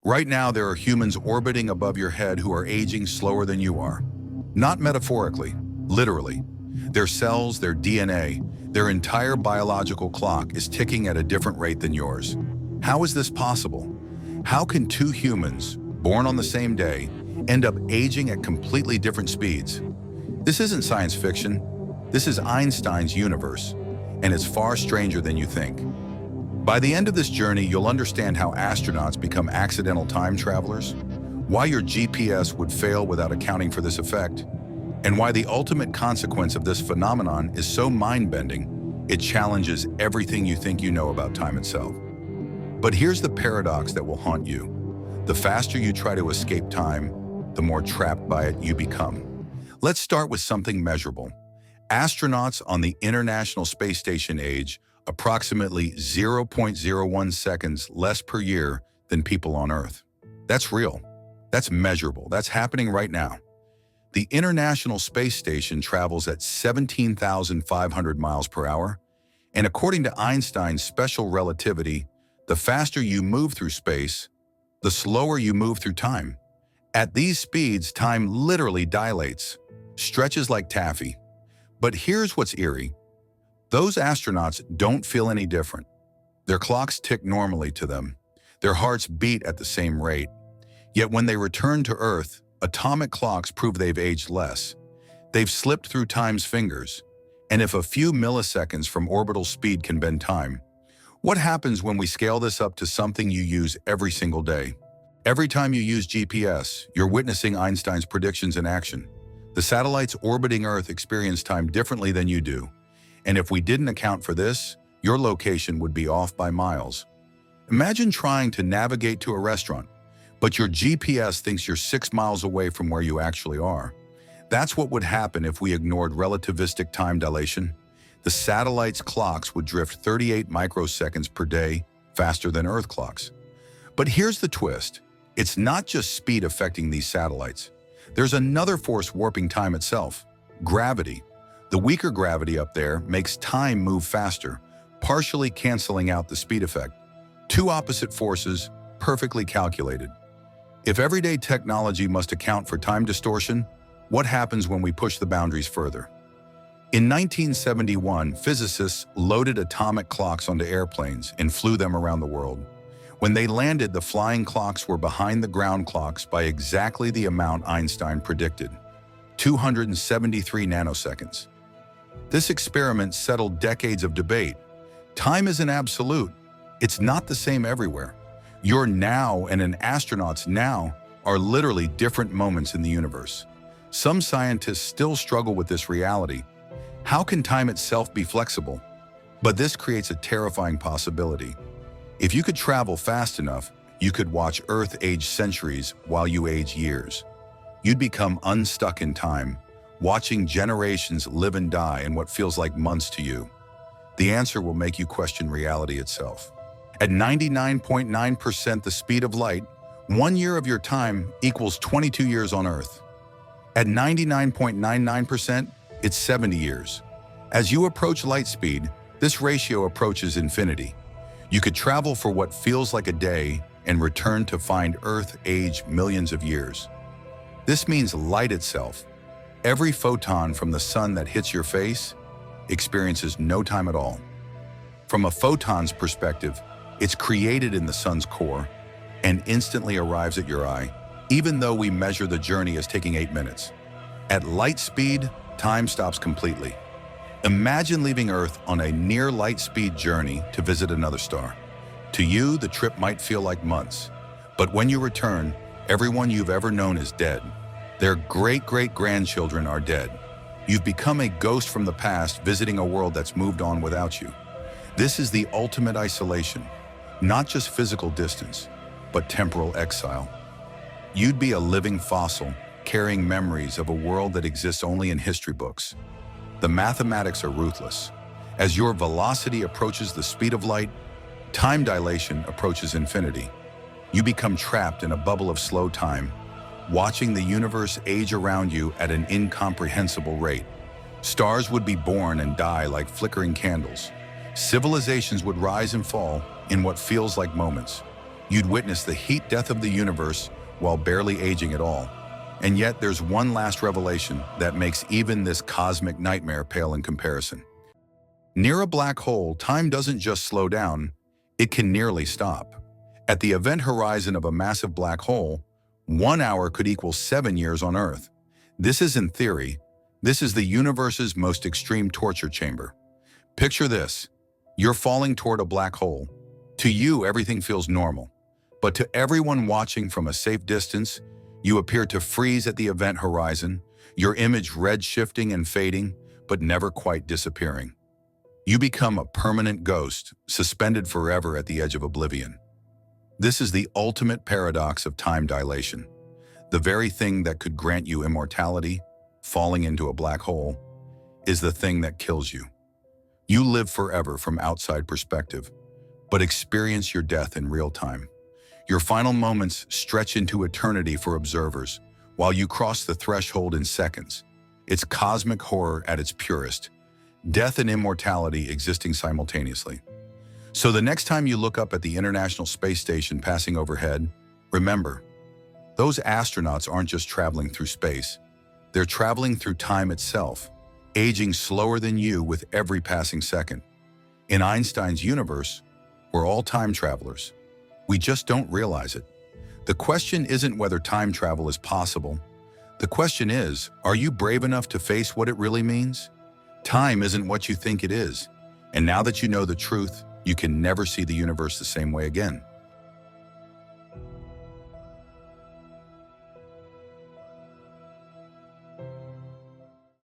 Right now, there are humans orbiting above your head who are aging slower than you are. Not metaphorically, literally. Their cells, their DNA, their entire biological clock is ticking at a different rate than yours. How is this possible? How can two humans, born on the same day, end up aging at completely different speeds? This isn't science fiction. This is Einstein's universe, and it's far stranger than you think. By the end of this journey, you'll understand how astronauts become accidental time travelers, why your GPS would fail without accounting for this effect, and why the ultimate consequence of this phenomenon is so mind-bending, it challenges everything you think you know about time itself. But here's the paradox that will haunt you. The faster you try to escape time, the more trapped by it you become. Let's start with something measurable. Astronauts on the International Space Station age approximately 0.01 seconds less per year than people on Earth. That's real. That's measurable. That's happening right now. The International Space Station travels at 17,500 miles per hour, and according to Einstein's special relativity, the faster you move through space, the slower you move through time. At these speeds, time literally dilates, stretches like taffy. But here's what's eerie. Those astronauts don't feel any different. Their clocks tick normally to them. Their hearts beat at the same rate. Yet when they return to Earth, atomic clocks prove they've aged less. They've slipped through time's fingers. And if a few milliseconds from orbital speed can bend time, what happens when we scale this up to something you use every single day? Every time you use GPS, you're witnessing Einstein's predictions in action. The satellites orbiting Earth experience time differently than you do. And if we didn't account for this, your location would be off by miles. Imagine trying to navigate to a restaurant, but your GPS thinks you're 6 miles away from where you actually are. That's what would happen if we ignored relativistic time dilation. The satellite's clocks would drift 38 microseconds per day faster than Earth clocks. But here's the twist. It's not just speed affecting these satellites. There's another force warping time itself: gravity. The weaker gravity up there makes time move faster, partially canceling out the speed effect. Two opposite forces, perfectly calculated. If everyday technology must account for time distortion, what happens when we push the boundaries further? In 1971, physicists loaded atomic clocks onto airplanes and flew them around the world. When they landed, the flying clocks were behind the ground clocks by exactly the amount Einstein predicted: 273 nanoseconds. This experiment settled decades of debate. Time isn't absolute. It's not the same everywhere. Your now and an astronaut's now are literally different moments in the universe. Some scientists still struggle with this reality. How can time itself be flexible? But this creates a terrifying possibility. If you could travel fast enough, you could watch Earth age centuries while you age years. You'd become unstuck in time, watching generations live and die in what feels like months to you. The answer will make you question reality itself. At 99.9% the speed of light, 1 year of your time equals 22 years on Earth. At 99.99%, it's 70 years. As you approach light speed, this ratio approaches infinity. You could travel for what feels like a day and return to find Earth age millions of years. This means light itself, every photon from the sun that hits your face, experiences no time at all. From a photon's perspective, it's created in the sun's core and instantly arrives at your eye, even though we measure the journey as taking 8 minutes. At light speed, time stops completely. Imagine leaving Earth on a near light speed journey to visit another star. To you, the trip might feel like months, but when you return, everyone you've ever known is dead. Their great-great-grandchildren are dead. You've become a ghost from the past visiting a world that's moved on without you. This is the ultimate isolation, not just physical distance, but temporal exile. You'd be a living fossil, carrying memories of a world that exists only in history books. The mathematics are ruthless. As your velocity approaches the speed of light, time dilation approaches infinity. You become trapped in a bubble of slow time, watching the universe age around you at an incomprehensible rate. Stars would be born and die like flickering candles. Civilizations would rise and fall in what feels like moments. You'd witness the heat death of the universe while barely aging at all. And yet there's one last revelation that makes even this cosmic nightmare pale in comparison. Near a black hole, time doesn't just slow down, it can nearly stop. At the event horizon of a massive black hole, 1 hour could equal 7 years on Earth. This isn't theory, this is the universe's most extreme torture chamber. Picture this, you're falling toward a black hole. To you, everything feels normal. But to everyone watching from a safe distance, you appear to freeze at the event horizon, your image red-shifting and fading, but never quite disappearing. You become a permanent ghost, suspended forever at the edge of oblivion. This is the ultimate paradox of time dilation. The very thing that could grant you immortality, falling into a black hole, is the thing that kills you. You live forever from outside perspective, but experience your death in real time. Your final moments stretch into eternity for observers, while you cross the threshold in seconds. It's cosmic horror at its purest, death and immortality existing simultaneously. So the next time you look up at the International Space Station passing overhead, remember, those astronauts aren't just traveling through space. They're traveling through time itself, aging slower than you with every passing second. In Einstein's universe, we're all time travelers. We just don't realize it. The question isn't whether time travel is possible. The question is, are you brave enough to face what it really means? Time isn't what you think it is. And now that you know the truth, you can never see the universe the same way again.